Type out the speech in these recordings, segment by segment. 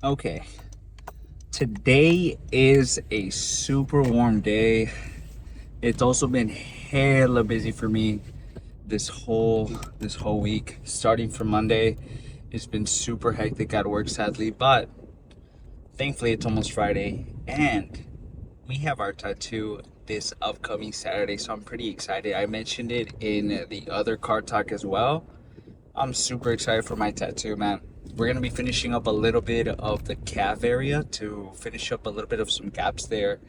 Okay, today is a super warm day. It's also been hella busy for me this whole this whole week. Starting from Monday, it's been super hectic at work sadly, but thankfully it's almost Friday and we have our tattoo this upcoming Saturday, so I'm pretty excited. I mentioned it in the other card talk as well. I'm super excited for my tattoo, man. We're gonna be finishing up a little bit of the calf area to finish up a little bit of some gaps there,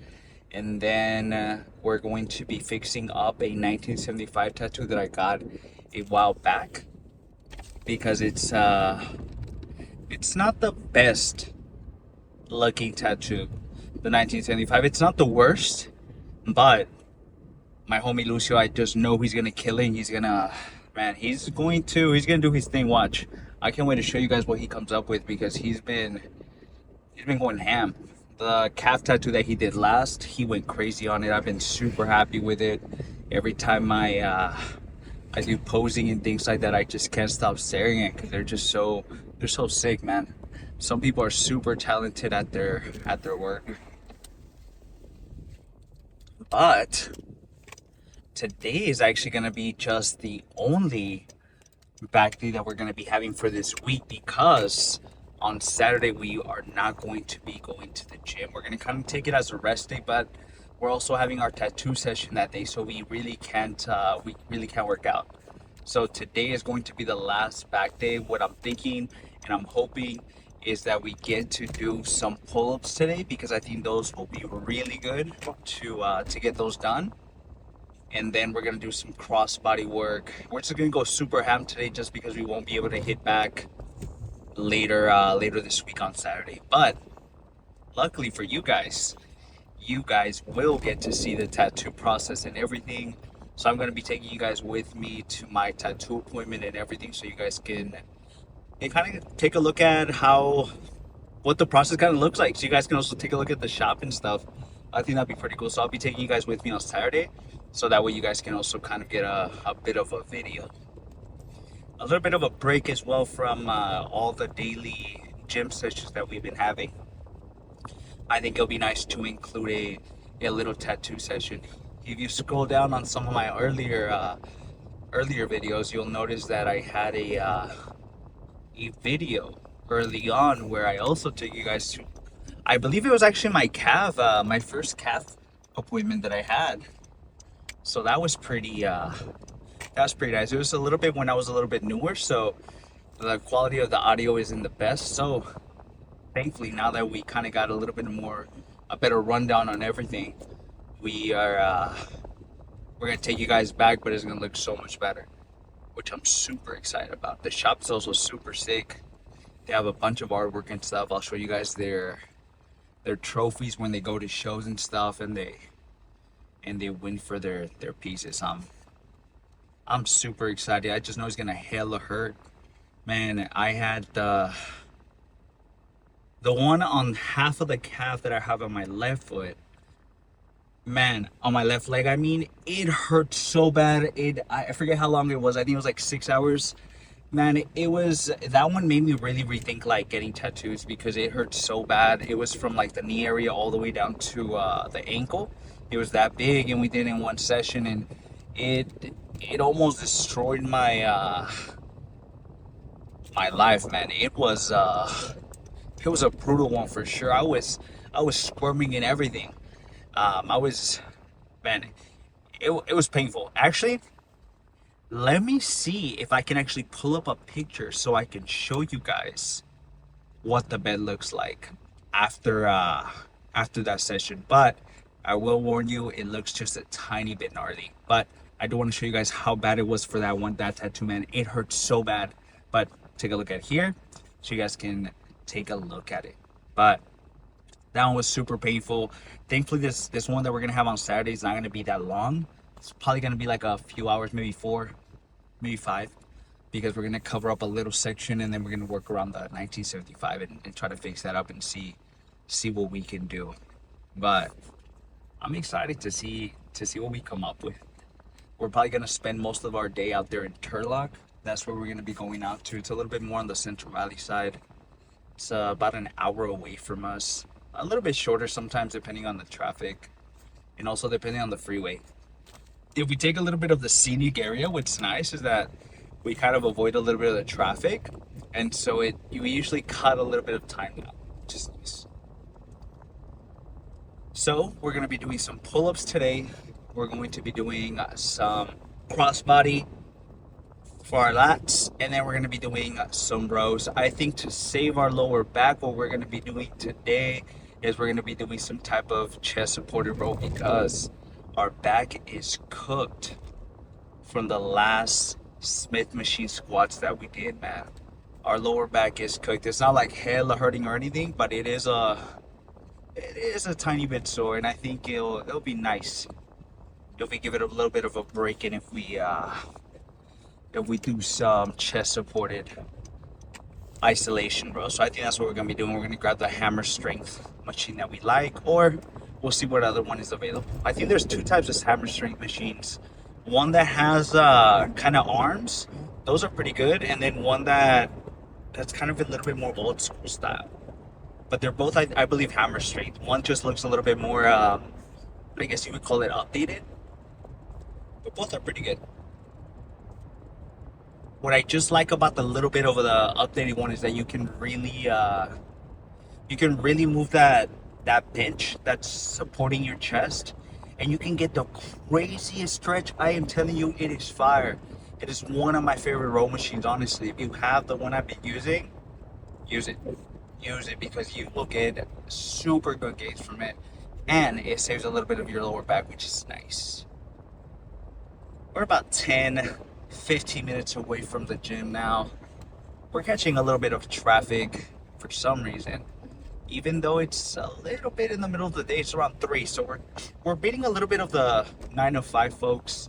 and then we're going to be fixing up a 1975 tattoo that I got a while back because it's not the best looking tattoo. The 1975, it's not the worst, but my homie Lucio, I just know he's gonna kill it. He's gonna, man, he's gonna do his thing. Watch. I can't wait to show you guys what he comes up with because he's been going ham. The calf tattoo that he did last, he went crazy on it. I've been super happy with it. Every time I do posing and things like that, I just can't stop staring at because they're so sick, man. Some people are super talented at their work, but today is actually going to be just the only back day that we're going to be having for this week because on Saturday we are not going to be going to the gym. We're going to kind of take it as a rest day, but we're also having our tattoo session that day, so we really can't work out. So today is going to be the last back day. What I'm thinking and I'm hoping is that we get to do some pull-ups today because I think those will be really good to get those done, and then we're gonna do some cross body work. We're just gonna go super ham today just because we won't be able to hit back later this week on Saturday. But luckily for you guys will get to see the tattoo process and everything. So I'm gonna be taking you guys with me to my tattoo appointment and everything, so you guys can kind of take a look at how what the process kind of looks like. So you guys can also take a look at the shop and stuff. I think that'd be pretty cool. So I'll be taking you guys with me on Saturday, so that way you guys can also kind of get a bit of a video, a little bit of a break as well from all the daily gym sessions that we've been having. I think it'll be nice to include a little tattoo session. If you scroll down on some of my earlier videos, you'll notice that I had a video early on where I also took you guys to, I believe it was actually my first calf appointment that I had. So that was pretty nice. It was a little bit when I was a little bit newer, so the quality of the audio isn't the best. So thankfully, now that we kind of got a better rundown on everything, we are we're gonna take you guys back, but it's gonna look so much better, which I'm super excited about. The shop's also super sick. They have a bunch of artwork and stuff. I'll show you guys their trophies when they go to shows and stuff, and they win for their pieces. I'm super excited. I just know it's gonna hella hurt. Man, I had the one on half of the calf that I have on my left foot. Man, on my left leg, I mean, it hurt so bad. I forget how long it was. I think it was like 6 hours. Man, it was that one made me really rethink like getting tattoos because it hurt so bad. It was from like the knee area all the way down to the ankle. It was that big, and we did it in one session, and it almost destroyed my life, man. It was a brutal one for sure. I was squirming and everything. I was, man, it was painful. Actually, let me see if I can actually pull up a picture so I can show you guys what the bed looks like after after that session. But I will warn you, it looks just a tiny bit gnarly. But I do want to show you guys how bad it was for that tattoo, man. It hurt so bad. But take a look at here so you guys can take a look at it. But that one was super painful. Thankfully, this one that we're gonna have on Saturday is not gonna be that long. It's probably gonna be like a few hours, maybe 4, maybe 5, because we're gonna cover up a little section and then we're gonna work around the 1975 and try to fix that up and see what we can do. But I'm excited to see what we come up with. We're probably gonna spend most of our day out there in Turlock. That's where we're gonna be going out to. It's a little bit more on the Central Valley side. It's about an hour away from us. A little bit shorter sometimes depending on the traffic and also depending on the freeway. If we take a little bit of the scenic area, what's nice is that we kind of avoid a little bit of the traffic, and so we usually cut a little bit of time out, which is nice. So we're going to be doing some pull-ups today. We're going to be doing some crossbody for our lats, and then we're going to be doing some rows. I think to save our lower back, what we're going to be doing today is we're going to be doing some type of chest supported row because our back is cooked from the last Smith machine squats that we did, man. Our lower back is cooked. It's not like hella hurting or anything, but it is a tiny bit sore, and I think it'll be nice if we give it a little bit of a break, and if we do some chest supported isolation, bro. So I think that's what we're gonna be doing. We're gonna grab the hammer strength machine that we like, or we'll see what other one is available. I think there's two types of hammer strength machines. One that has kind of arms, those are pretty good, and then one that's kind of a little bit more old school style. But they're both, I believe, hammer strength. One just looks a little bit more, I guess you would call it updated, but both are pretty good. What I just like about the little bit of the updated one is that you can really move that bench that's supporting your chest, and you can get the craziest stretch. I am telling you, it is fire. It is one of my favorite row machines, honestly. If you have the one I've been using, use it. Use it because you will get super good gains from it, and it saves a little bit of your lower back, which is nice. We're about 10, 15 minutes away from the gym now. We're catching a little bit of traffic for some reason. Even though it's a little bit in the middle of the day, it's around 3, so we're beating a little bit of the 9 to 5 folks.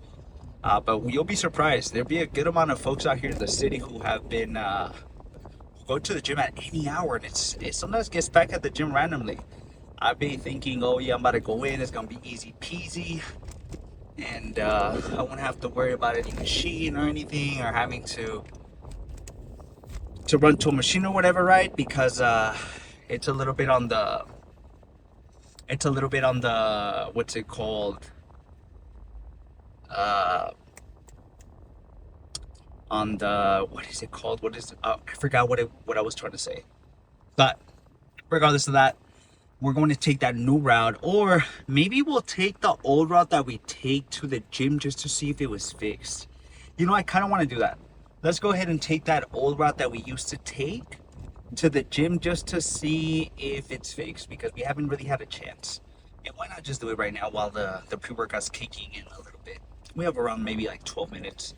But you'll be surprised. There'll be a good amount of folks out here in the city who have been who go to the gym at any hour, and it sometimes gets back at the gym randomly. I've been thinking, oh yeah, I'm about to go in. It's gonna be easy peasy, and I won't have to worry about any machine or anything, or having to run to a machine or whatever, right? Because it's a little bit on the what's it called? Uh, on the what is it called? I forgot what I was trying to say. But regardless of that, we're going to take that new route, or maybe we'll take the old route that we take to the gym just to see if it was fixed. You know, I kind of want to do that. Let's go ahead and take that old route that we used to take to the gym just to see if it's fixed, because we haven't really had a chance. And why not just do it right now while the pre-workout's kicking in a little bit? We have around maybe like 12 minutes,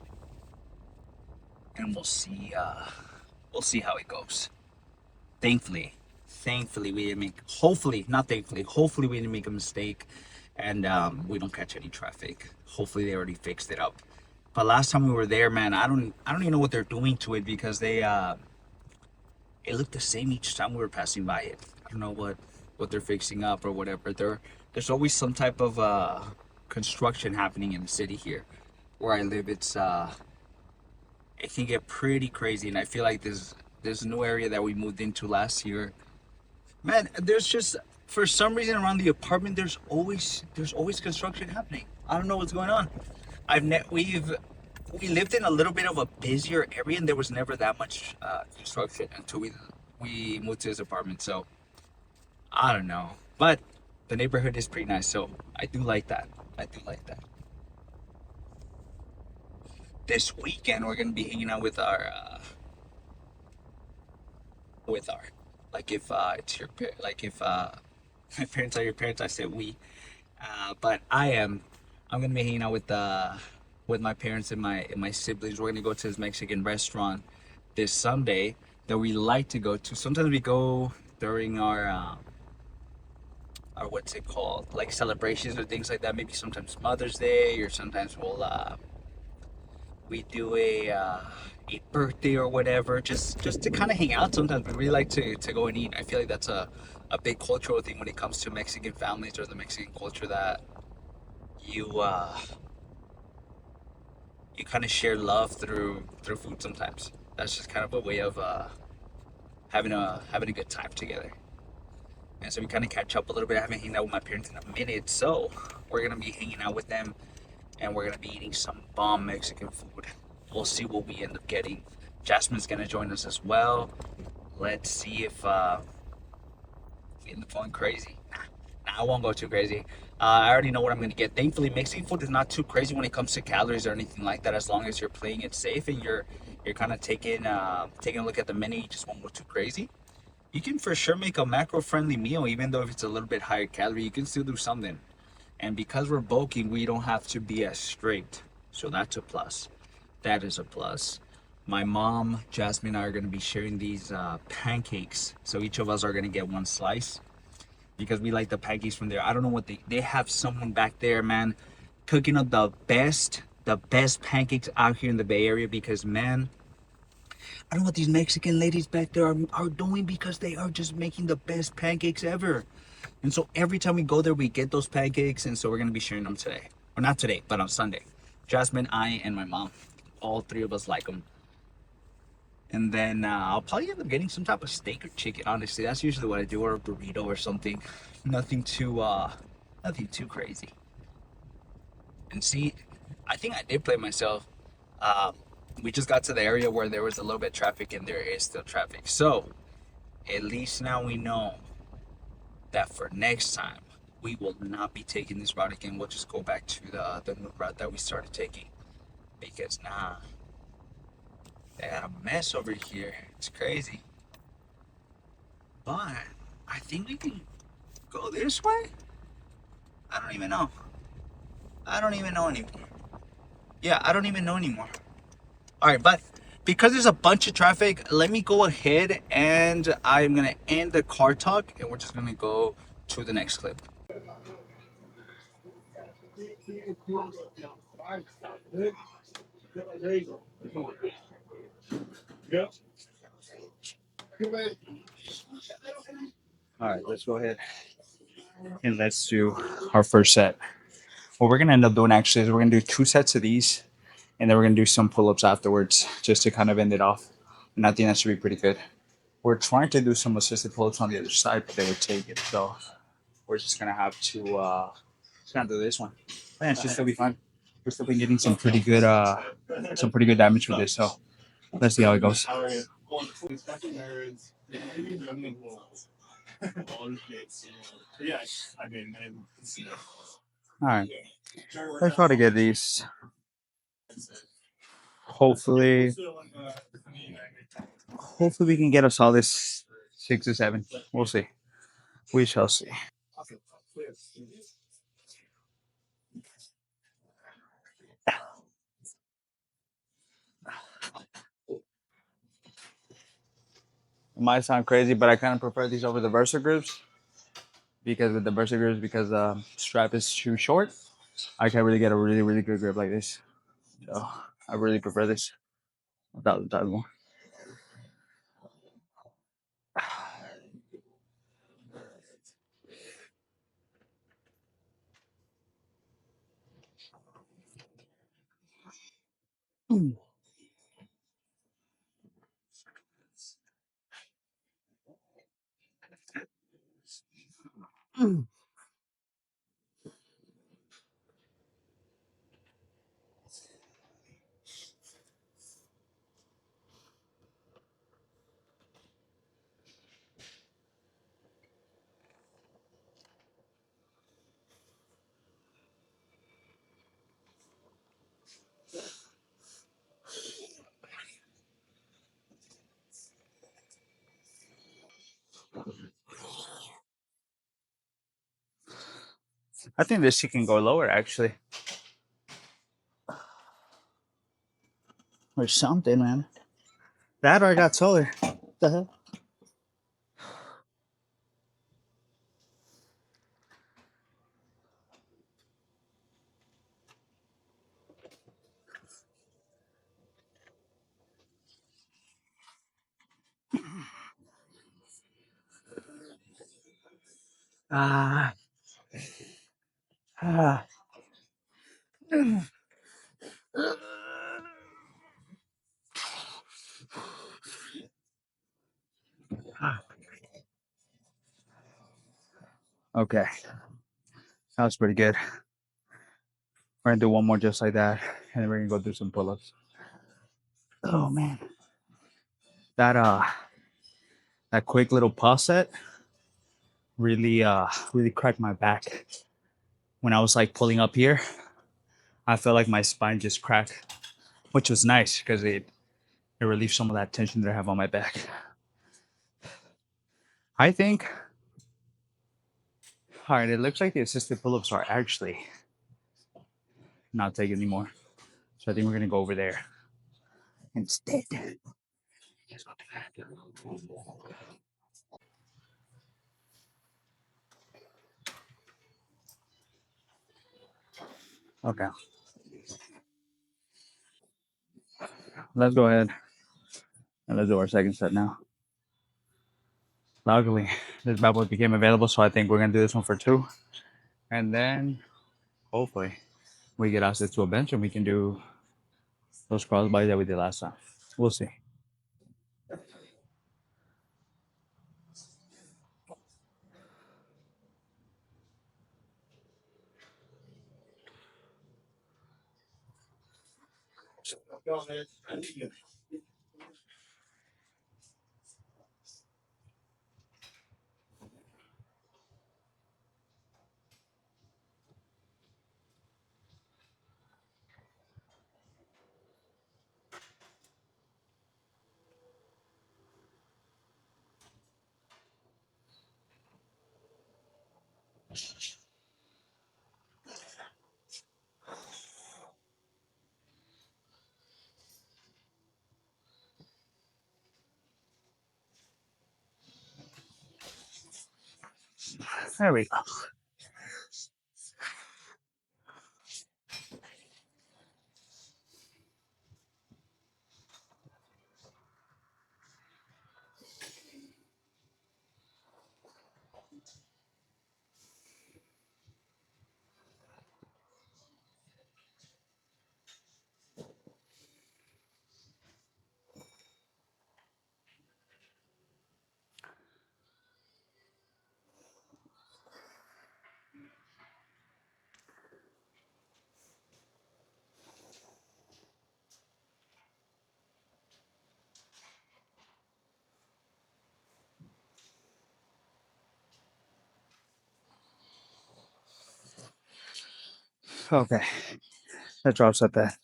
and we'll see how it goes. Thankfully we didn't make, hopefully not thankfully, hopefully we didn't make a mistake, and we don't catch any traffic. Hopefully they already fixed it up. But last time we were there, man, I don't even know what they're doing to it, because it looked the same each time we were passing by it. I don't know what they're fixing up or whatever. There's always some type of construction happening in the city here where I live. It can get pretty crazy, and I feel like this new area that we moved into last year, man, there's just, for some reason around the apartment, there's always construction happening. I don't know what's going on. We lived in a little bit of a busier area, and there was never that much construction until we moved to this apartment. So I don't know, but the neighborhood is pretty nice, so I do like that. I do like that. This weekend we're gonna be hanging out with our, like, if it's your like if my parents are your parents, I said we. But I'm gonna be hanging out with my parents and my siblings. We're gonna go to this Mexican restaurant this Sunday that we like to go to. Sometimes we go during our, what's it called, like celebrations or things like that. Maybe sometimes Mother's Day, or sometimes we do a birthday or whatever, just to kind of hang out. Sometimes we really like to go and eat. I feel like that's a big cultural thing when it comes to Mexican families or the Mexican culture, that you you kind of share love through food sometimes. That's just kind of a way of having a good time together. And so we kind of catch up a little bit. I haven't hanged out with my parents in a minute, so we're gonna be hanging out with them, and we're gonna be eating some bomb Mexican food. We'll see what we end up getting. Jasmine's gonna join us as well. Let's see if we end up going crazy. Nah, I won't go too crazy. I already know what I'm gonna get. Thankfully, Mexican food is not too crazy when it comes to calories or anything like that. As long as you're playing it safe and you're kind of taking a look at the menu, you just won't go too crazy. You can for sure make a macro friendly meal, even though if it's a little bit higher calorie, you can still do something. And because we're bulking, we don't have to be as strict. So that's a plus. That is a plus. My mom, Jasmine, and I are going to be sharing these pancakes. So each of us are going to get one slice because we like the pancakes from there. I don't know what they have someone back there, man, cooking up the best pancakes out here in the Bay Area because man, I don't know what these Mexican ladies back there are doing because they are just making the best pancakes ever. And so every time we go there, we get those pancakes. And so we're going to be sharing them today. Or not today, but on Sunday. Jasmine, I, and my mom. All three of us like them. And then I'll probably end up getting some type of steak or chicken, honestly. That's usually what I do, or a burrito or something. Nothing too crazy. And see, I think I did play myself. Um, we just got to the area where there was a little bit of traffic, and there is still traffic. So at least now we know that for next time we will not be taking this route again. We'll just go back to the new route that we started taking because nah, they got a mess over here. It's crazy. But I think we can go this way. I don't even know. I don't even know anymore. Yeah, I don't even know anymore. All right, but because there's a bunch of traffic, let me go ahead and I'm gonna end the car talk and we're just gonna go to the next clip. All right, let's go ahead and let's do our first set. What we're gonna end up doing actually is we're gonna do two sets of these, and then we're gonna do some pull-ups afterwards, just to kind of end it off. And I think that should be pretty good. We're trying to do some assisted pull-ups on the other side, but they would take it. So we're just gonna do this one. Yeah, it should still be fun. We're still been getting some pretty good damage with this. So let's see how it goes. All right, let's try to get these. Hopefully, hopefully we can get us all this 6 to 7. We'll see. We shall see. It might sound crazy, but I kind of prefer these over the Versa grips because with the Versa grips, because the strap is too short, I can't really get a really good grip like this. So I really prefer this without the title one. I think this shit can go lower actually, or something, man. That or I got taller. What the hell? Ah, ah. Okay, that was pretty good. We're gonna do one more just like that, and then we're gonna go do some pull-ups. Oh man, that that quick little pause set really cracked my back. When I was like pulling up here, I felt like my spine just cracked, which was nice because it relieved some of that tension that I have on my back. I think. All right, it looks like the assisted pull-ups are actually not taking anymore, so I think we're gonna go over there instead. Let's go do that. Okay, let's go ahead and let's do our second set now. Luckily, this bad boy became available, so I think we're gonna do this one for two, and then hopefully we get access to a bench and we can do those cross bodies that we did last time. We'll see. There we go. Okay, that drops at that.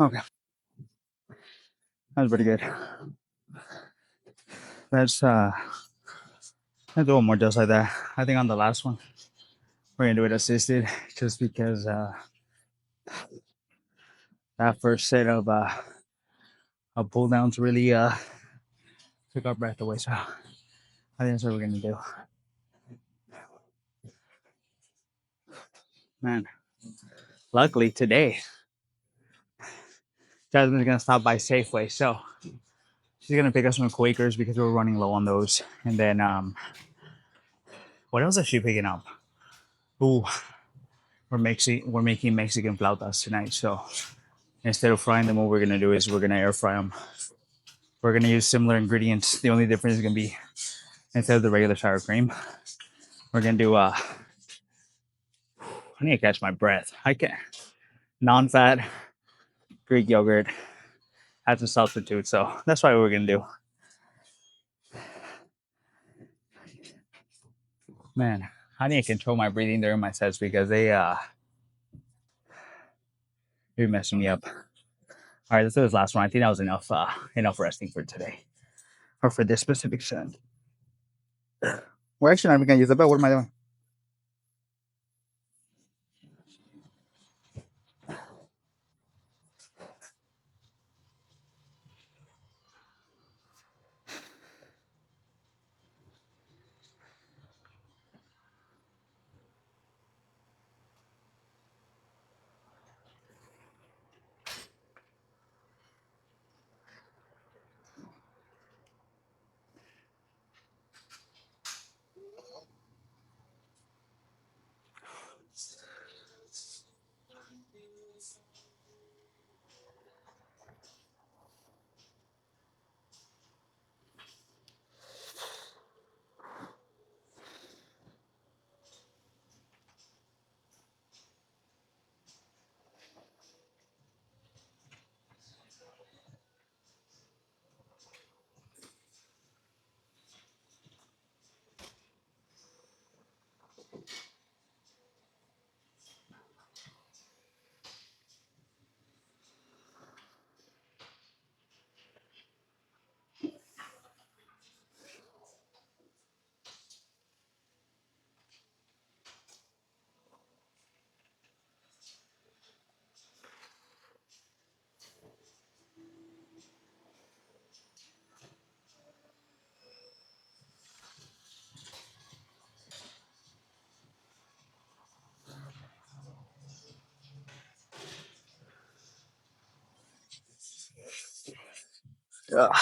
Okay, that was pretty good. Let's uh, let's do one more just like that. I think on the last one we're gonna do it assisted, just because that first set of pull downs really took our breath away. So I think that's what we're gonna do. Man, luckily today Jasmine's gonna stop by Safeway, so she's gonna pick up some Quakers because we're running low on those. And then what else is she picking up? Ooh, we're making Mexican flautas tonight. So instead of frying them, what we're gonna do is we're gonna air fry them. We're gonna use similar ingredients. The only difference is gonna be instead of the regular sour cream, we're gonna do I need to catch my breath. I can't non-fat Greek yogurt as a substitute. So that's what we're gonna do. Man, I need to control my breathing during my sets because they're messing me up. All right, let's do this last one. I think that was enough resting for today or for this specific set. We're actually not even gonna use the belt. What am I doing? Ugh.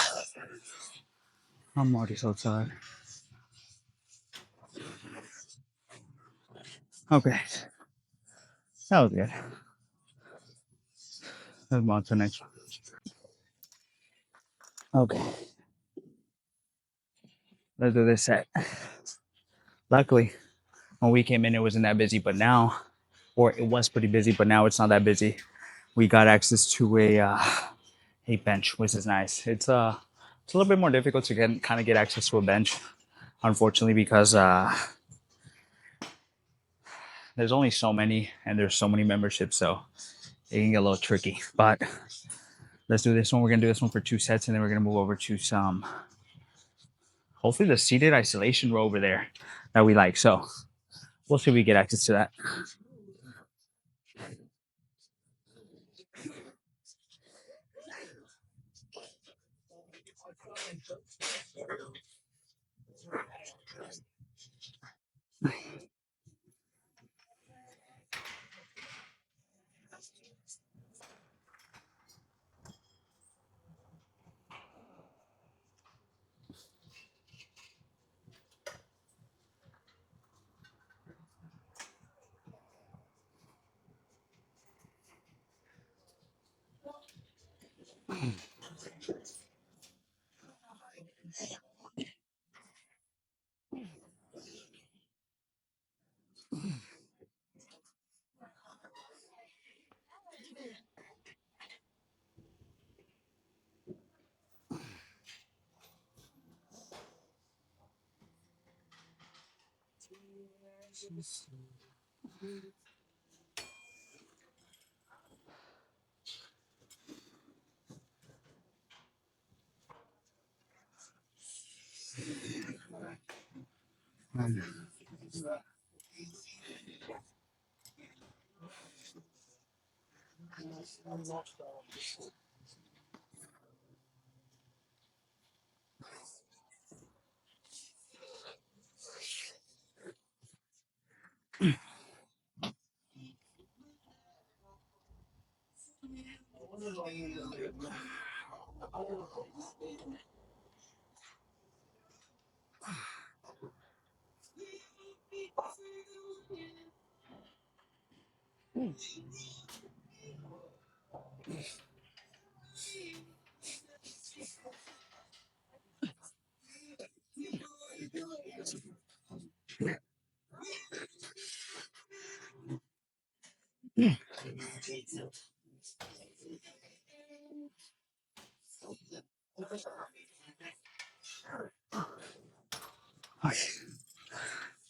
I'm already so tired. Okay, that was good. Let's move on to the next one. Okay, let's do this set. Luckily, when we came in, it wasn't that busy, but now, or it was pretty busy, but now it's not that busy. We got access to a bench, which is nice. It's a little bit more difficult to get access to a bench, unfortunately, because there's only so many and there's so many memberships, so it can get a little tricky. But let's do this one. We're gonna do this one for 2 sets, and then we're gonna move over to some, hopefully the seated isolation row over there that we like. So we'll see if we get access to that.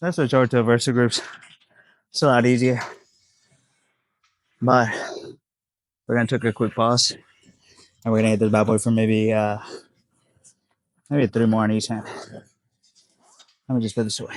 let's switch over to versus groups. It's a lot easier. But we're gonna take a quick pause and we're gonna hit this bad boy for maybe 3 more on each hand. Let me just put this away.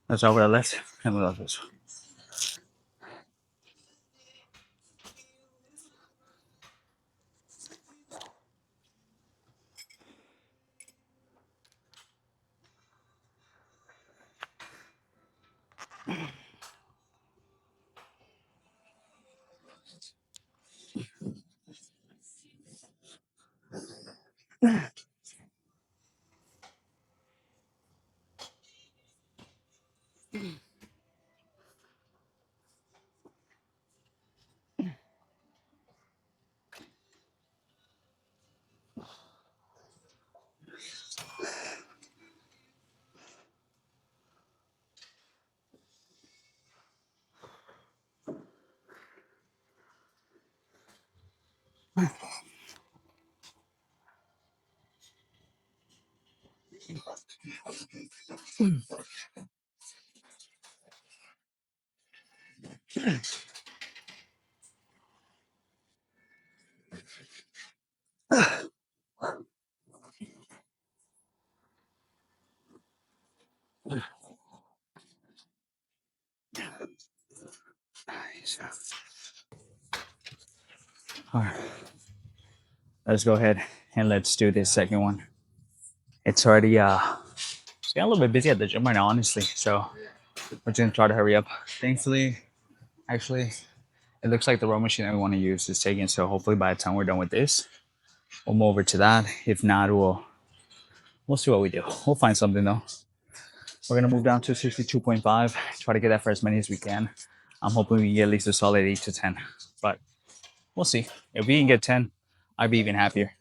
That's over the left and we love this one. All right, let's go ahead and let's do this second one. It's already it's getting a little bit busy at the gym right now, honestly. So we're just gonna try to hurry up. Thankfully, actually, it looks like the row machine that we want to use is taken. So hopefully by the time we're done with this, we'll move over to that. If not, we'll see what we do. We'll find something though. We're gonna move down to 62.5. Try to get that for as many as we can. I'm hoping we can get at least a solid 8 to 10. But we'll see. If we can get 10, I'd be even happier.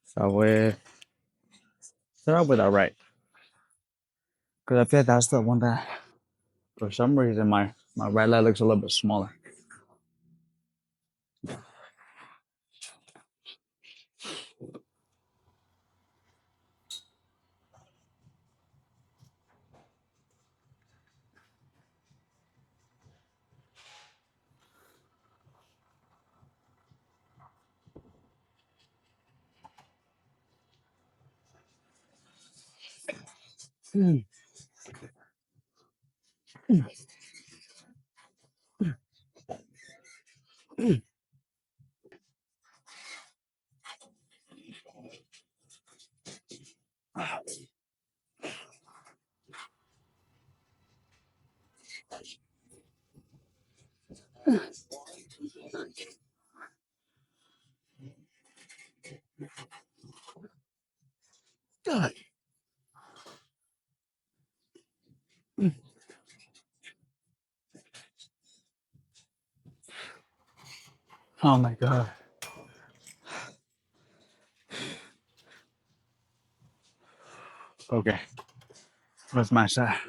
So we start with our right. Because I feel like that's the one that for some reason my right leg looks a little bit smaller. Oh my god. Okay. Let's match that.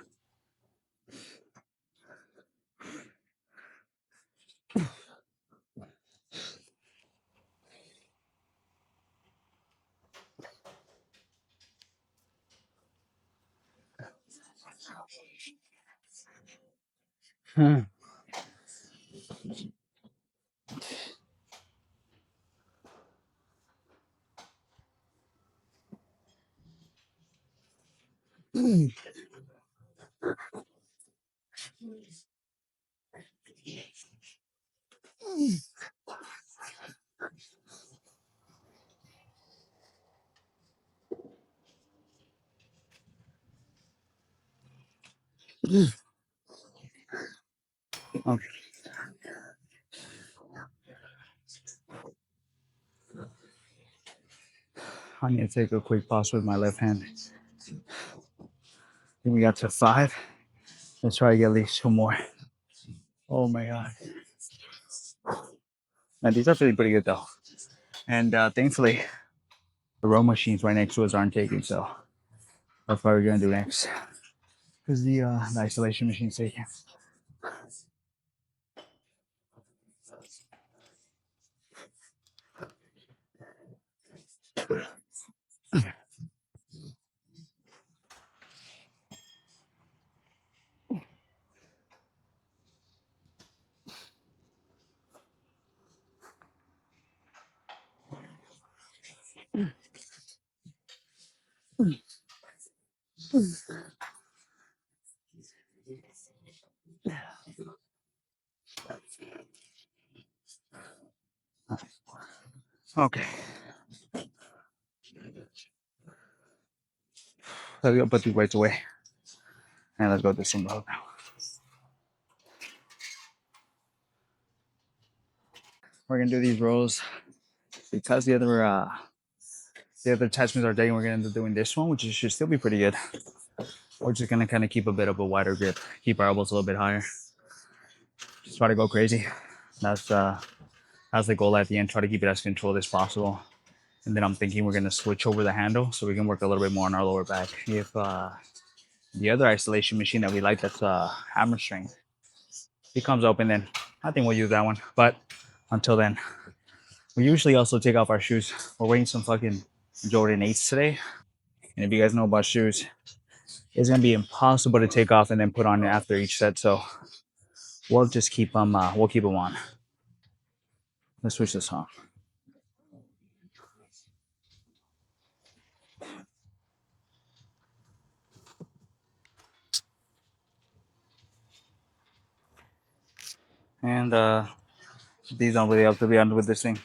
Okay. I need to take a quick pause with my left hand. Then we got to 5. Let's try to get at least 2 more. Oh my god. Man, these are feeling pretty good though. And thankfully, the row machines right next to us aren't taking, so that's what we're gonna do next. Because the isolation machine's taking. Okay. Let's go put these weights away. And let's go do some row now. We're gonna do these rows because the other attachments are taken. We're gonna end up doing this one, which should still be pretty good. We're just gonna kind of keep a bit of a wider grip, keep our elbows a little bit higher. Just try to go crazy. That's the goal at the end. Try to keep it as controlled as possible. And then I'm thinking we're gonna switch over the handle so we can work a little bit more on our lower back. If the other isolation machine that we like, that's hammer strength, it comes open, then I think we'll use that one. But until then, we usually also take off our shoes. We're wearing some fucking Jordan 8s today. And if you guys know about shoes, it's gonna be impossible to take off and then put on after each set. So we'll just keep them. We'll keep them on. Let's switch this on. And these don't really have to be on with this thing.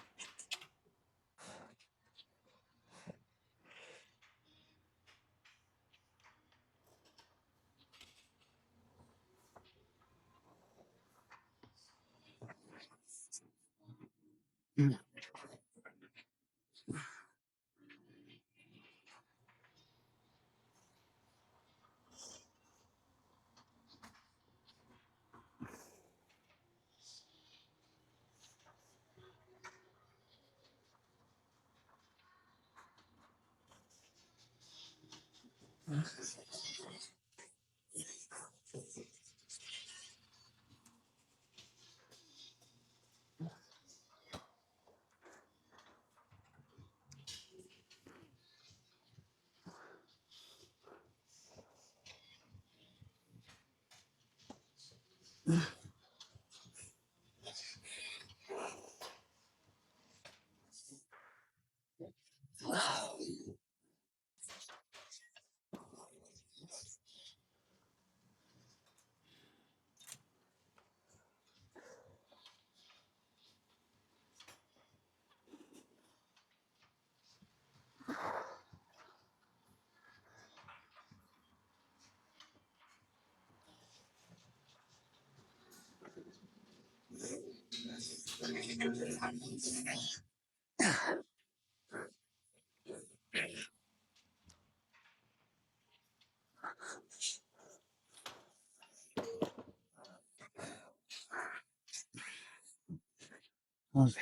Okay.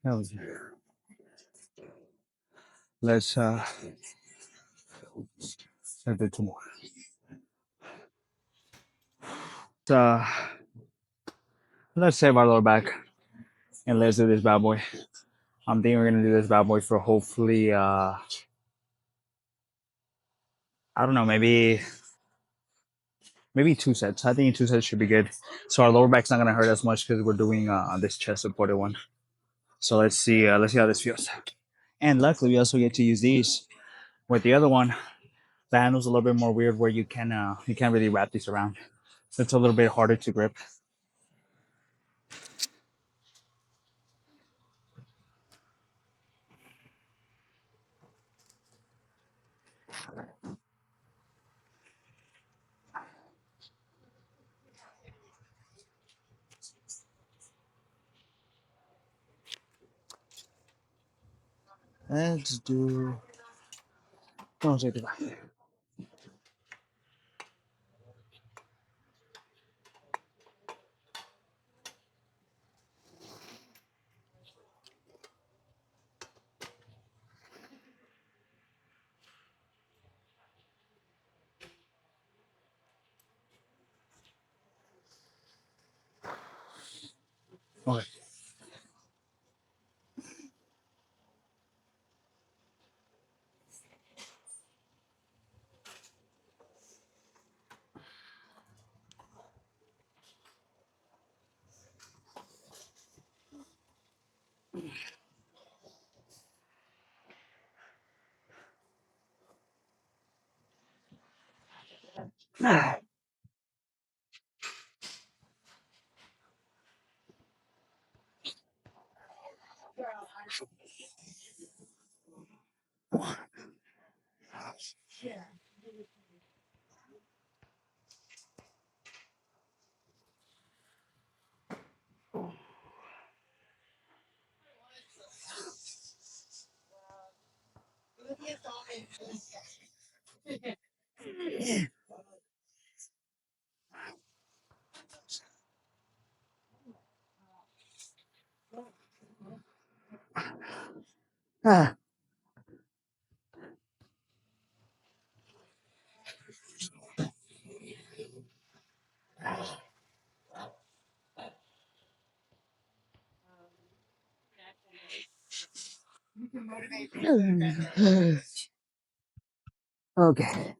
That was it. Let's do 2 more. Uh, let's save our lower back and let's do this bad boy. I'm thinking we're gonna do this bad boy for hopefully I don't know, maybe 2 sets. I think 2 sets should be good. So our lower back's not gonna hurt as much because we're doing this chest supported one. So let's see how this feels. And luckily we also get to use these. With the other one, the handle's a little bit more weird where you can't really wrap these around. So it's a little bit harder to grip. Let's do 动这个吧。OK。Ah. Okay.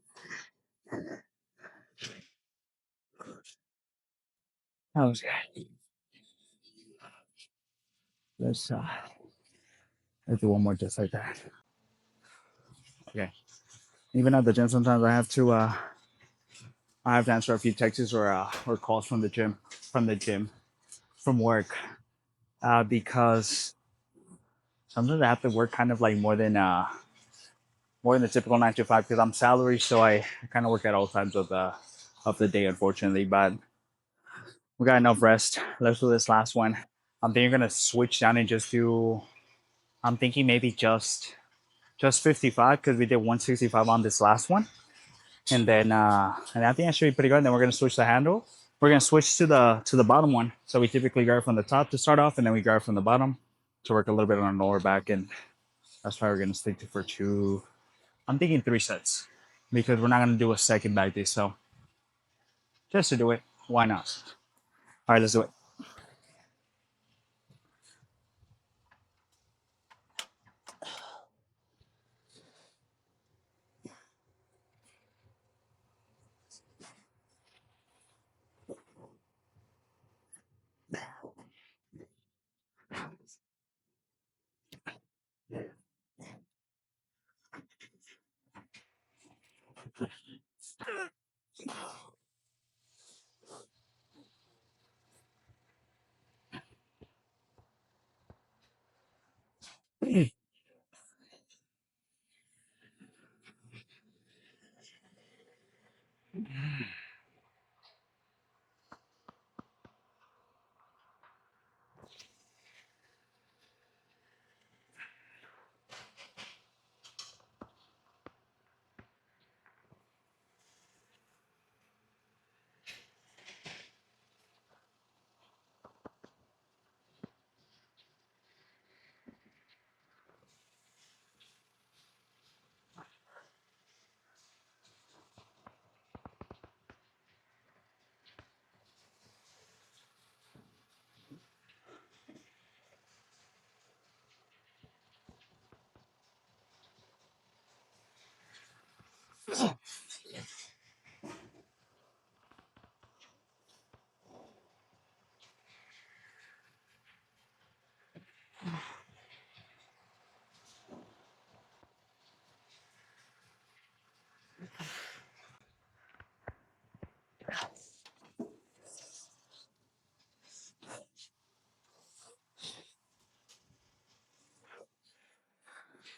That was good. Let's uh let's do one more just like that. Okay. Even at the gym sometimes I have to answer a few texts or calls from the gym, from work. Because sometimes I have to work kind of like more than the typical 9 to 5 because I'm salary, so I kind of work at all times of the day, unfortunately. But we got enough rest. Let's do this last one. I'm thinking gonna switch down and just do. I'm thinking maybe just 55 because we did 165 on this last one, and I think that should be pretty good. And then we're gonna switch the handle. We're gonna switch to the bottom one. So we typically grab from the top to start off, and then we grab from the bottom to work a little bit on our lower back, and that's why we're gonna stick to for two. I'm thinking 3 sets because we're not gonna do a second back day. So just to do it, why not? All right, let's do it.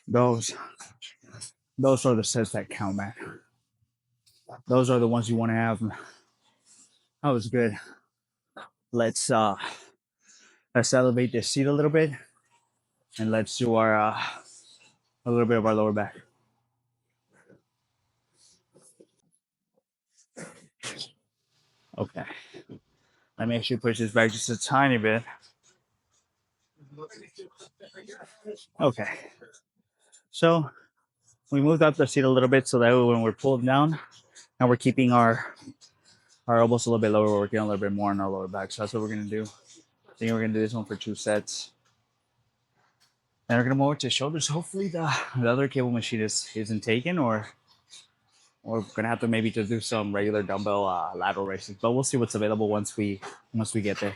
Those those are the sets that count, man. Those are the ones you want to have. That was good. Let's uh let's elevate this seat a little bit and let's do our a little bit of our lower back. Okay. Let me actually push this back just a tiny bit. Okay. So we moved up the seat a little bit so that way when we're pulled down, and we're keeping our elbows a little bit lower, we're working a little bit more on our lower back. So that's what we're gonna do. I think we're gonna do this one for 2 sets. And we're gonna move it to shoulders. Hopefully the other cable machine isn't taken, or we're gonna have to maybe just do some regular dumbbell lateral raises. But we'll see what's available once we get there.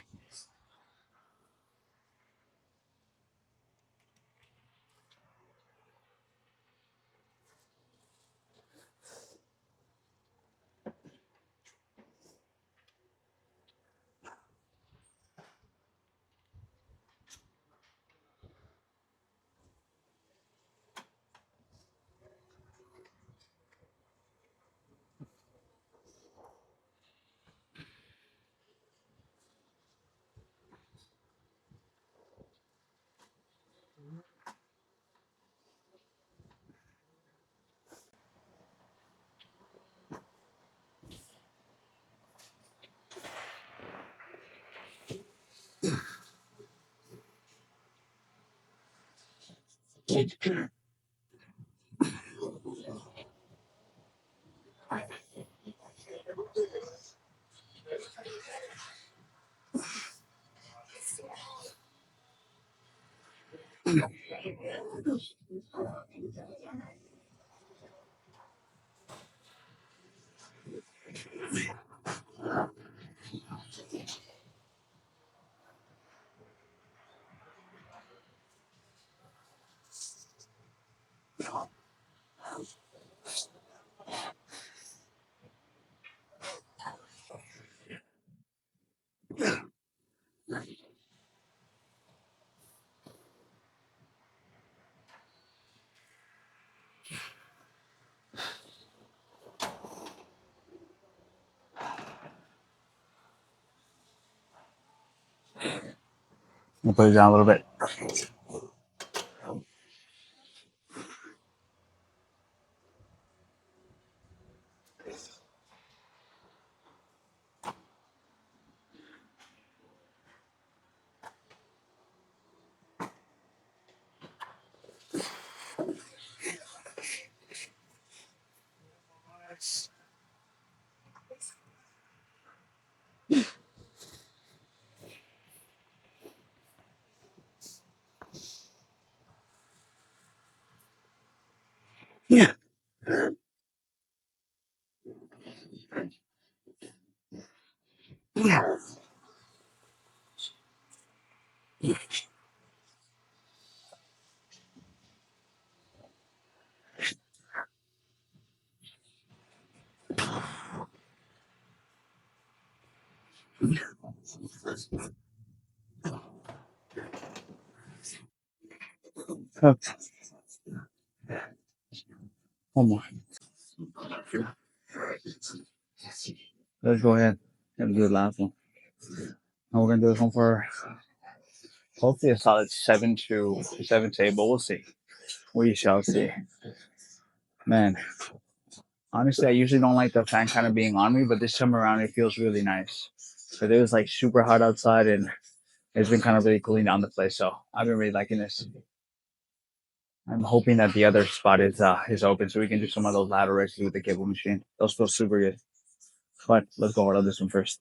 We'll put it down a little bit. Yeah. Yeah. Okay. One more. Let's go ahead and do the last one. And we're gonna do this one for hopefully a solid 7 to 8, but we'll see. We shall see. Man, honestly, I usually don't like the fan kind of being on me, but this time around it feels really nice. But it was like super hot outside, and it's been kind of really cooling down the place. So I've been really liking this. I'm hoping that the other spot is open so we can do some of those lateral raises with the cable machine. Those feel super good. But let's go hard on this one first.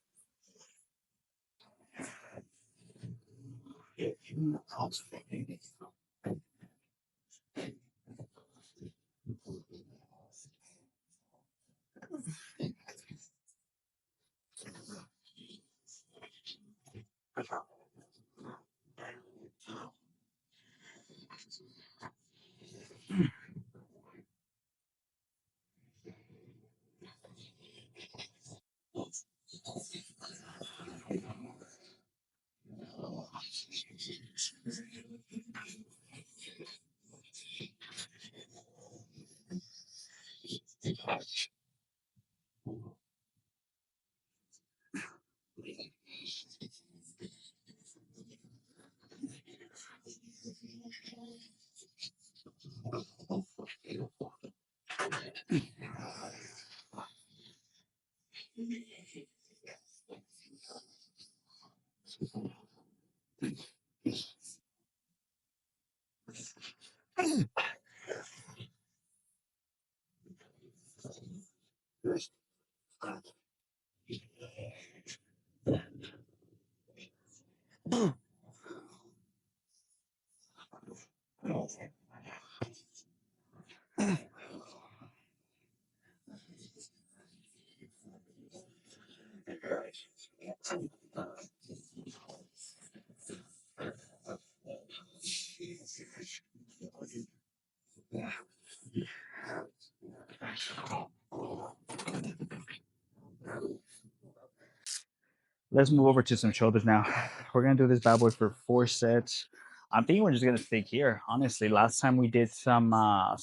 Let's move over to some shoulders now. We're gonna do this bad boy for 4 sets. I'm thinking we're just gonna stick here. Honestly, last time we did some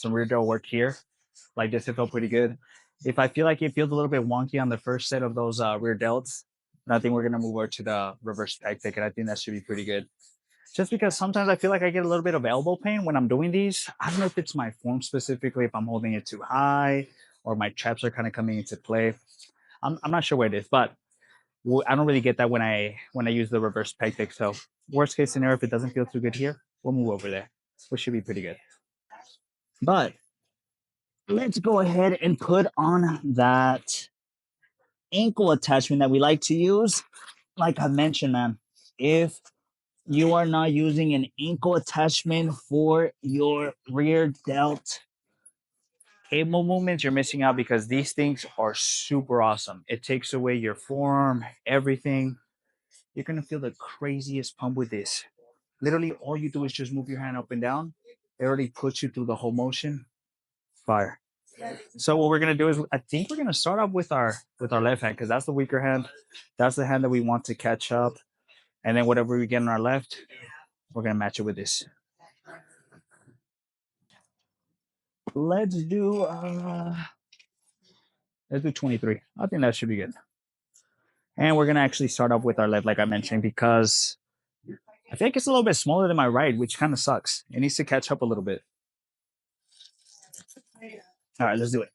rear delt work here, like this, it felt pretty good. If I feel like it feels a little bit wonky on the first set of those rear delts, then I think we're gonna move over to the reverse pec pick, and I think that should be pretty good. Just because sometimes I feel like I get a little bit of elbow pain when I'm doing these. I don't know if it's my form specifically, if I'm holding it too high, or my traps are kind of coming into play. I'm not sure what it is, but I don't really get that when I use the reverse peg pick. So worst case scenario, if it doesn't feel too good here, we'll move over there, which should be pretty good. But let's go ahead and put on that ankle attachment that we like to use. Like I mentioned, man, if you are not using an ankle attachment for your rear delt cable movements, you're missing out because these things are super awesome. It takes away your forearm, everything. You're gonna feel the craziest pump with this. Literally, all you do is just move your hand up and down. It already puts you through the whole motion. Fire. So what we're gonna do is, I think we're gonna start off with our left hand because that's the weaker hand. That's the hand that we want to catch up, and then whatever we get on our left, we're gonna match it with this. Let's do uh, let's do 23. I think that should be good. And we're gonna actually start off with our left, like I mentioned, because I think it's a little bit smaller than my right, which kind of sucks. It needs to catch up a little bit. All right, let's do it.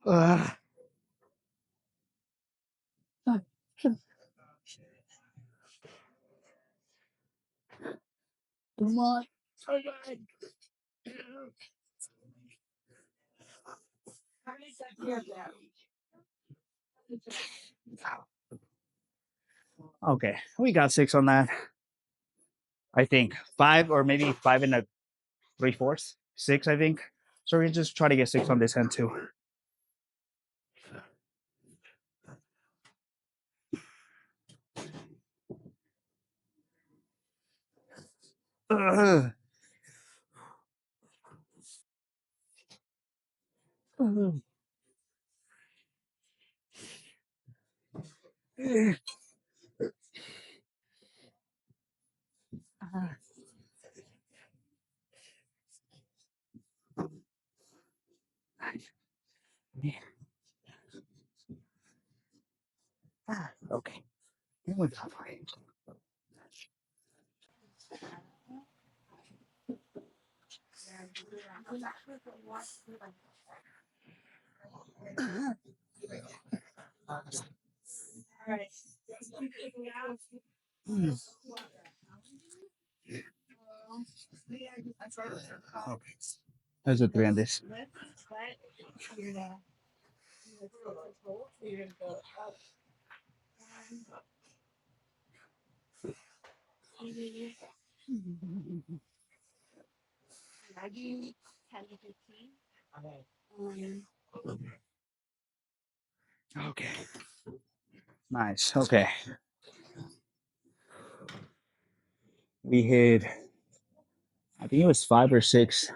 Uh, come on. Okay, we got 6 on that. I think 5 or maybe 5 and 3/4, 6. I think. So we just try to get 6 on this hand too. Uh, okay. Okay. There's a 3 on this. Okay. Nice. Okay. We hit, I think it was 5 or 6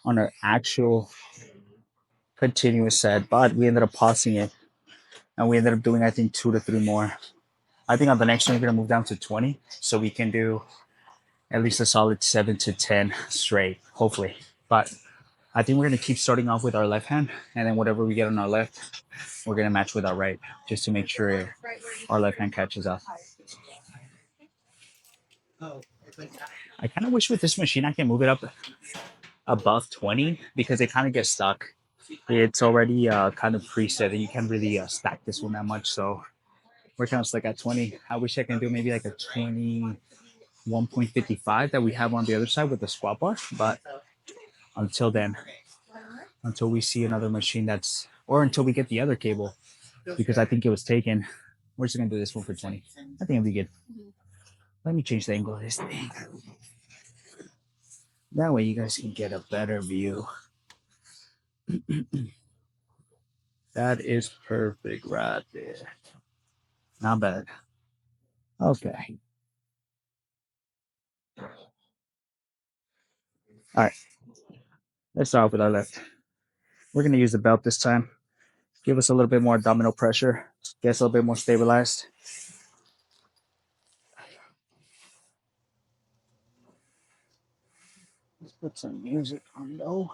on our actual continuous set, but we ended up pausing it and we ended up doing, I think, 2 to 3 more. I think on the next one, we're going to move down to 20 so we can do at least a solid 7 to 10 straight, hopefully. But I think we're gonna keep starting off with our left hand, and then whatever we get on our left, we're gonna match with our right, just to make sure our left hand catches up. I kind of wish with this machine I can move it up above 20 because it kind of gets stuck. It's already kind of preset, and you can't really stack this one that much. So we're kind of stuck at 20. I wish I can do maybe like a 21.55 that we have on the other side with the squat bar. But until then, until we see another machine that's, or until we get the other cable, because I think it was taken, we're just going to do this one for 20. I think it'll be good. Let me change the angle of this thing. That way you guys can get a better view. That is perfect right there. Not bad. Okay. All right. Let's start off with our left. We're going to use the belt this time. Give us a little bit more abdominal pressure. Get us a little bit more stabilized. Let's put some music on low.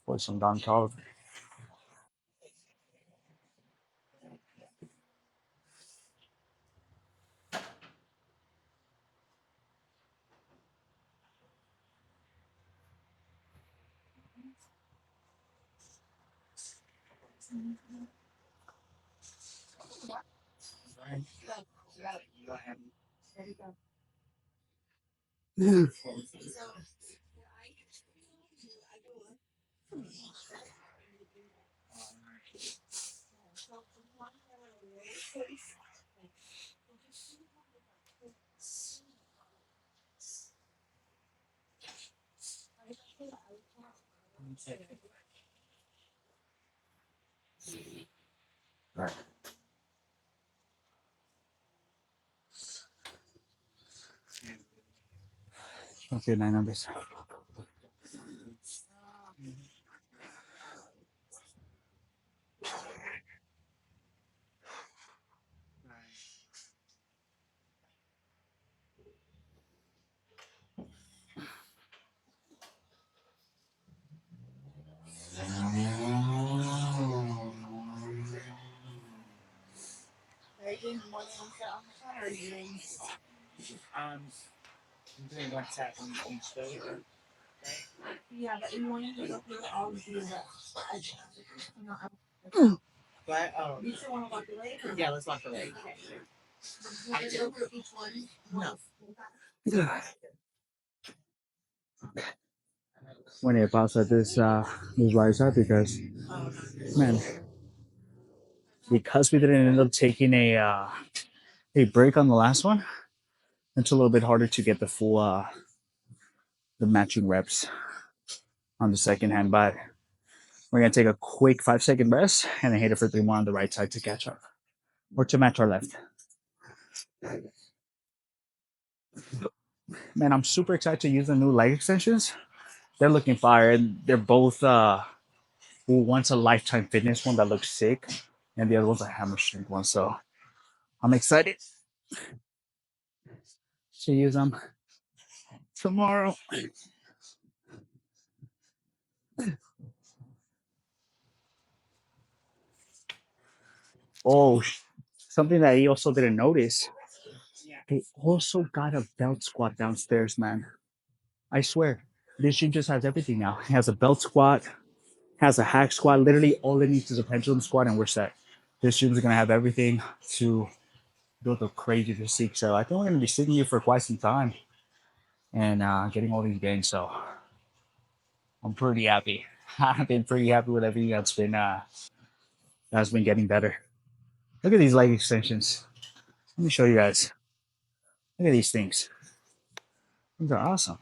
Put some down tall. All right. Okay, 9 numbers. When it pops at this right side because man, because we didn't end up taking a break on the last one, it's a little bit harder to get the full the matching reps on the second hand. But we're gonna take a quick 5 second rest and then hit it for 3 more on the right side to catch up or to match our left. Man, I'm super excited to use the new leg extensions. They're looking fire, and they're both one's a Lifetime Fitness one that looks sick, and the other one's a hammer strength one. So I'm excited to use them tomorrow. Oh, something that he also didn't notice. They also got a belt squat downstairs, man. I swear, this gym just has everything now. It has a belt squat, has a hack squat. Literally, all it needs is a pendulum squat, and we're set. This gym's gonna have everything to build a crazy physique. So I think we're gonna be sitting here for quite some time and getting all these gains. So I'm pretty happy. I've been pretty happy with everything that's been getting better. Look at these leg extensions. Let me show you guys. Look at these things. These are awesome.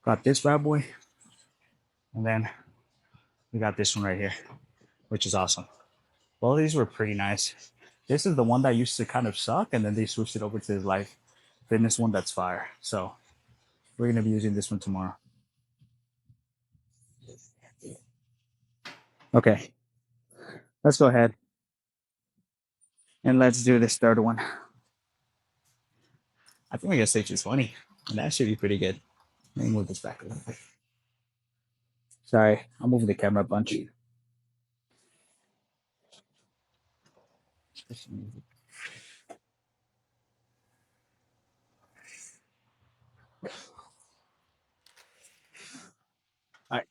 Got this bad boy, and then we got this one right here, which is awesome. Well, these were pretty nice. This is the one that used to kind of suck, and then they switched it over to this life fitness one that's fire. So we're gonna be using this one tomorrow. Okay. Let's go ahead and let's do this third one. I think we're gonna say 220. And that should be pretty good. Let me move this back a little bit. Sorry, I'm moving the camera a bunch. All right.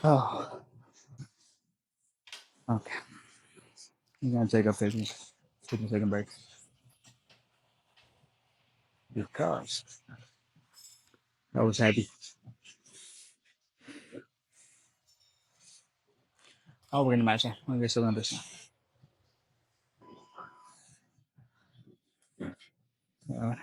Oh, okay. I'm gonna take a 50-second break because I was happy. Oh, we're gonna match it. We're gonna still on this. Uh,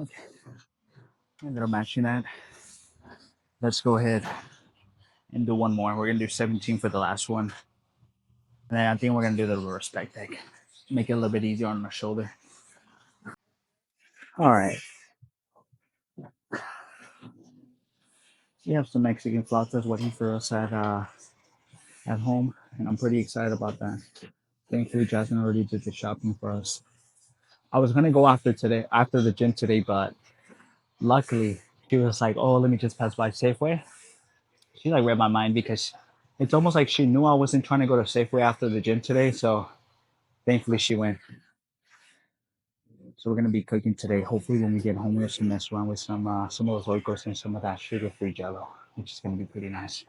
okay, I'm gonna match that. Let's go ahead and do one more. We're gonna do 17 for the last one, and then I think we're gonna do the reverse back deck. Make it a little bit easier on my shoulder. All right. We have some Mexican flautas waiting for us at home, and I'm pretty excited about that. Thankfully, Jasmine already did the shopping for us. I was gonna go after the gym today, but luckily she was like, "Oh, let me just pass by Safeway." She like read my mind because it's almost like she knew I wasn't trying to go to Safeway after the gym today, so thankfully she went. So we're gonna be cooking today. Hopefully, when we get home, we'll some mess around with some of those oikos and some of that sugar-free Jello, which is gonna be pretty nice.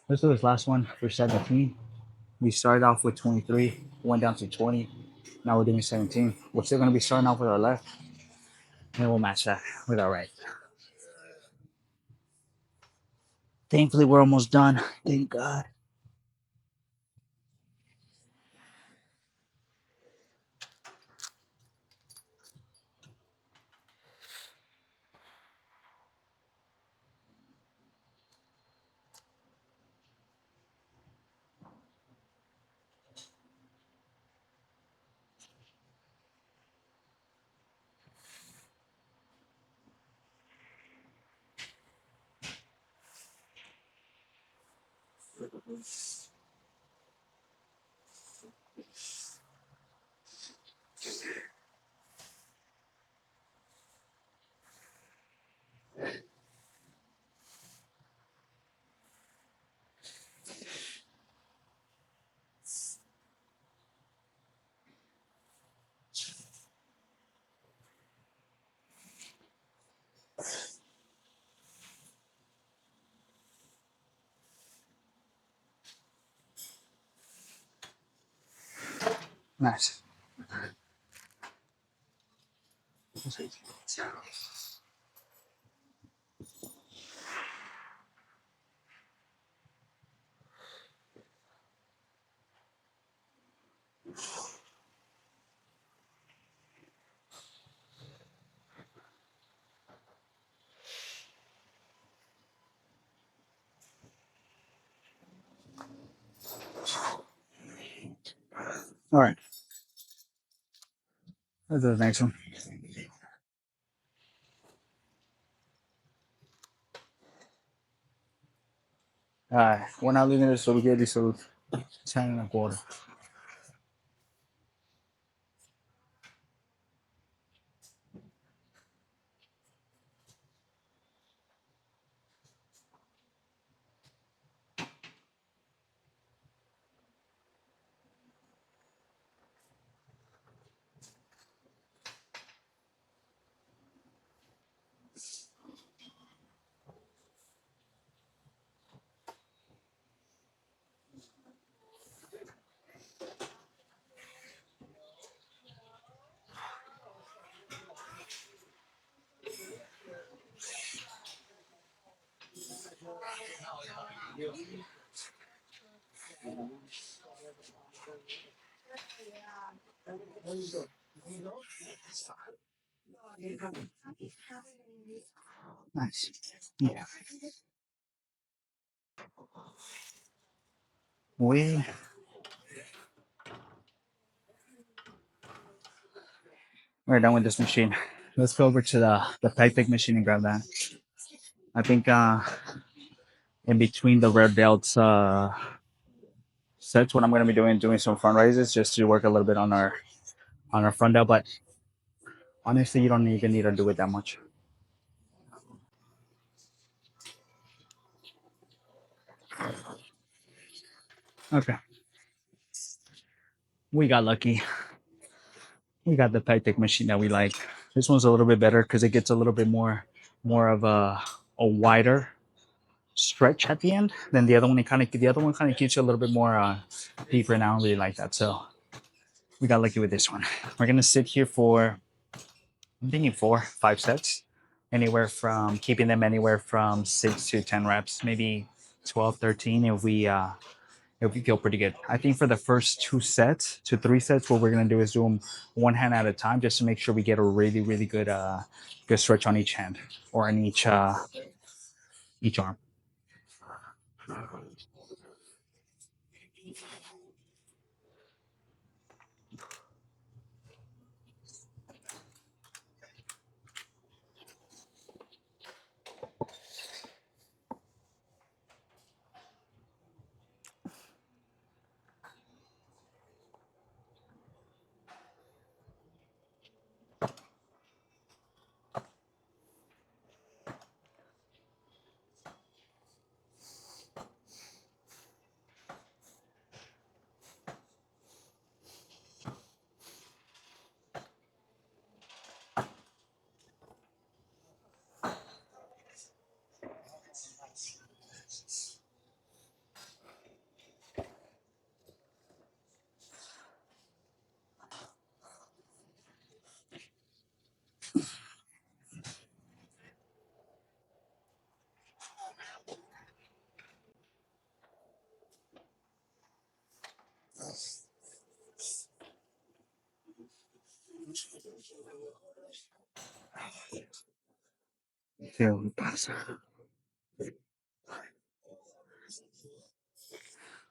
Let's do this last one for 17. We started off with 23, went down to 20. Now we're doing 17. We're still gonna be starting off with our left, and we'll match that with our right. Thankfully, we're almost done. Thank God. Nice. All right, let's do the next one. All right, we're not leaving this, so we get this so 10 and a quarter. Nice. Yeah. We we're done with this machine. Let's go over to the pec machine and grab that. I think in between the red delts sets, what I'm gonna be doing some front raises just to work a little bit on our front delt. But honestly, you don't even need to do it that much. Okay, we got lucky. We got the pec machine that we like. This one's a little bit better because it gets a little bit more of a wider stretch at the end than the other one. The other one kind of keeps you a little bit more deeper, and I don't really like that. So we got lucky with this one. We're gonna sit here for I'm thinking 4, 5 sets, anywhere from keeping them anywhere from 6 to 10 reps, maybe 12, 13 if we feel pretty good. I think for the first 2 sets to 3 sets, what we're gonna do is do them one hand at a time, just to make sure we get a really, really good stretch on each hand or in each arm.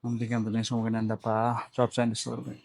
I'm thinking the next one we're gonna end up drop side this a little bit.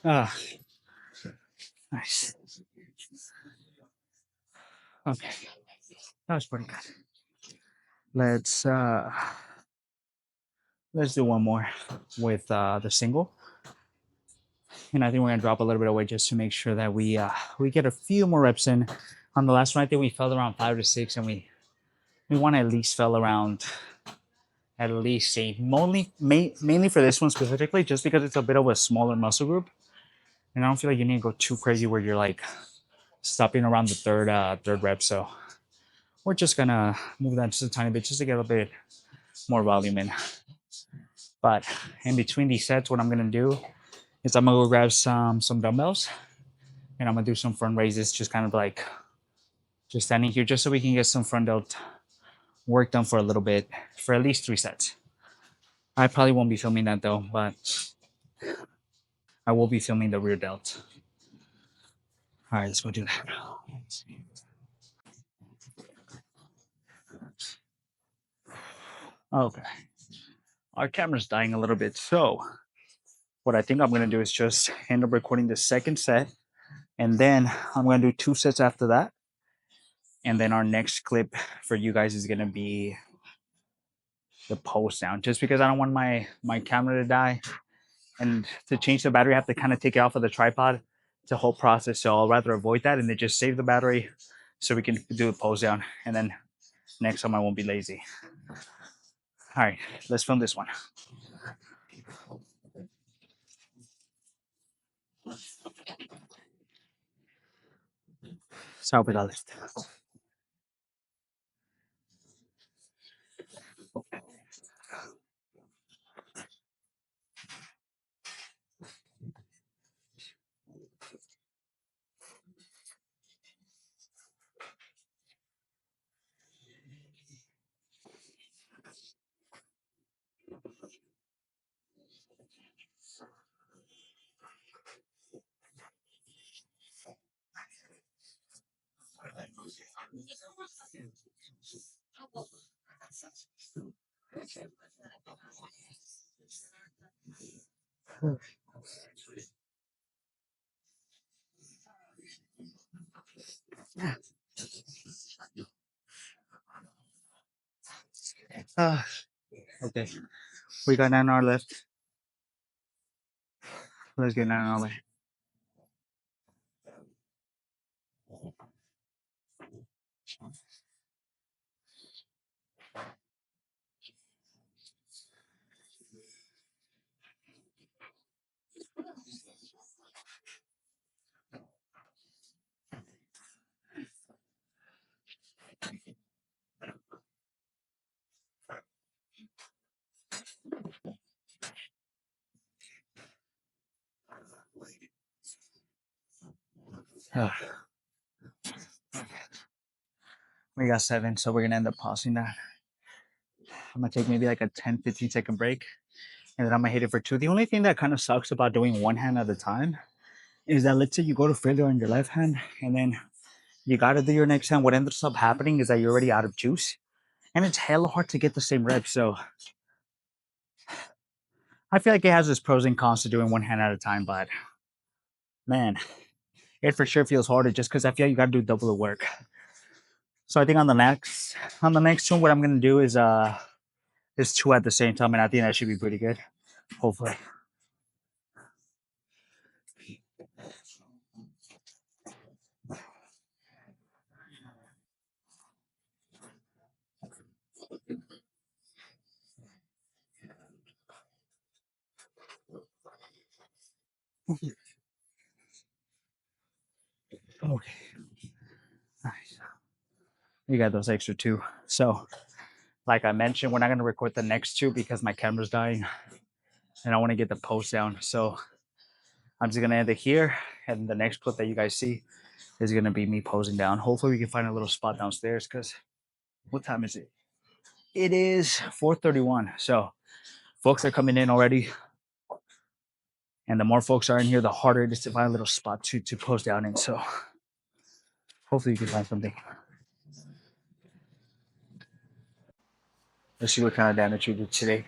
Ah, nice. Okay, that was pretty good. Let's uh let's do one more with the single, and I think we're gonna drop a little bit of weight just to make sure that we get a few more reps in. On the last one, I think we fell around 5 to 6, and we want to at least fell around at least say mainly for this one specifically, just because it's a bit of a smaller muscle group, and I don't feel like you need to go too crazy where you're like stopping around the third rep. So we're just gonna move that just a tiny bit, just to get a bit more volume in. But in between these sets, what I'm gonna do is I'm gonna go grab some dumbbells, and I'm gonna do some front raises, just kind of like just standing here, just so we can get some front delt work done for a little bit, for at least 3 sets. I probably won't be filming that though, but I will be filming the rear delt. All right, let's go do that. Okay, our camera's dying a little bit, so what I think I'm gonna do is just end up recording the second set, and then I'm gonna do 2 sets after that, and then our next clip for you guys is gonna be the post down, just because I don't want my camera to die, and to change the battery I have to kind of take it off of the tripod. It's a whole process, so I'll rather avoid that and then just save the battery so we can do the post down, and then next time I won't be lazy. All right, let's film this one. Salve la list. Uh, okay, we got 9 hours left. Let's get 9 hours left. We got 7, so we're gonna end up pausing that. I'm gonna take maybe like a 10-15 second break, and then I'm gonna hit it for 2. The only thing that kind of sucks about doing one hand at a time is that, let's say you go to failure on your left hand, and then you gotta do your next hand. What ends up happening is that you're already out of juice, and it's hella hard to get the same reps. So I feel like it has its pros and cons to doing one hand at a time, but man, it for sure feels harder just because I feel like you gotta do double the work. So I think on the next one, what I'm gonna do is 2 at the same time, and I think that should be pretty good. Hopefully. Okay. Nice. You got those extra 2. So like I mentioned, we're not gonna record the next 2 because my camera's dying and I want to get the post down. So I'm just gonna end it here, and the next clip that you guys see is gonna be me posing down. Hopefully we can find a little spot downstairs, because what time is it? It is 4:31. So folks are coming in already. And the more folks are in here, the harder it is to find a little spot to post down in. So hopefully you can find something. Let's see what kind of damage we did today.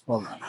Hold on.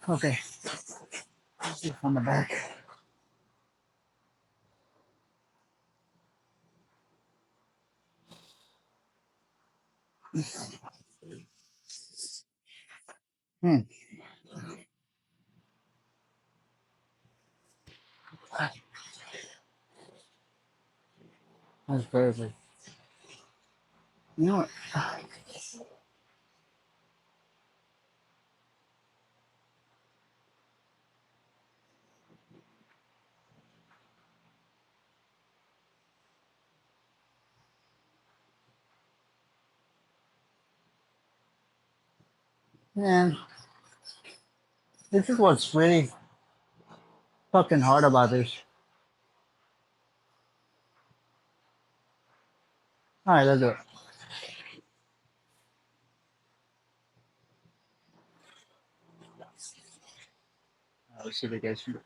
Okay, on the back. Hmm. That's perfect. You know what? Man, this is what's really fucking hard about this. All right, let's do it. Let's see if it gets you.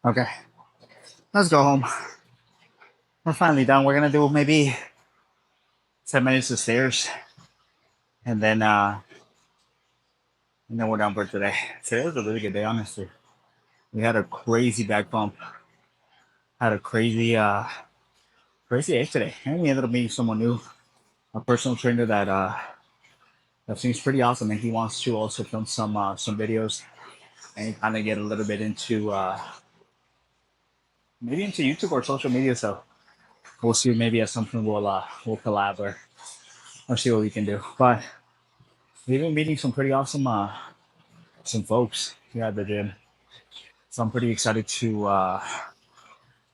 Okay, let's go home. We're finally done. We're gonna do maybe 10 minutes of stairs, and then we're done for today. Today was a really good day, honestly. We had a crazy back bump. Had a crazy day today, and we ended up meeting someone new, a personal trainer that seems pretty awesome, and he wants to also film some videos and kind of get a little bit into maybe into YouTube or social media. So we'll see. Maybe at some point we'll collab or see what we can do. But we've been meeting some pretty awesome some folks here at the gym. So I'm pretty excited to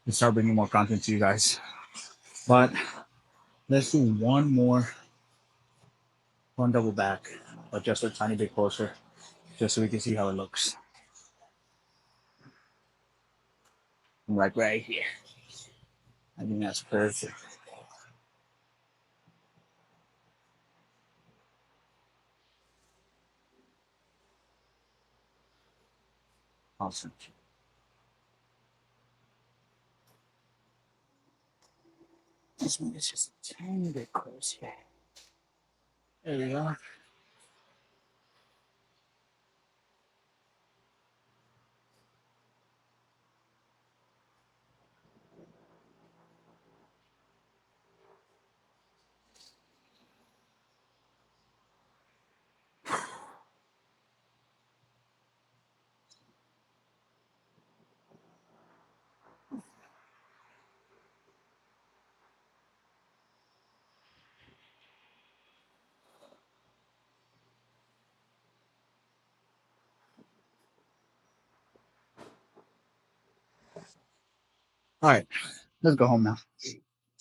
start bringing more content to you guys. But let's do one double back, but just a tiny bit closer, just so we can see how it looks. Like right here. I think that's perfect. Awesome. This one is just a tiny bit closer. There we go. All right, let's go home now.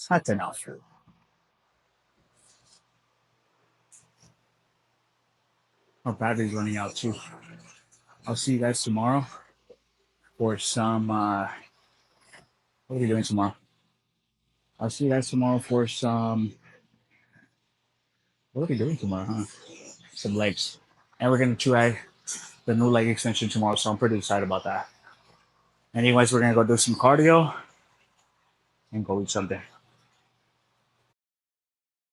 That's enough. Our battery's running out too. I'll see you guys tomorrow for some. What are we doing tomorrow? I'll see you guys tomorrow for some. What are we doing tomorrow, huh? Some legs. And we're going to try the new leg extension tomorrow, so I'm pretty excited about that. Anyways, we're going to go do some cardio and go eat something.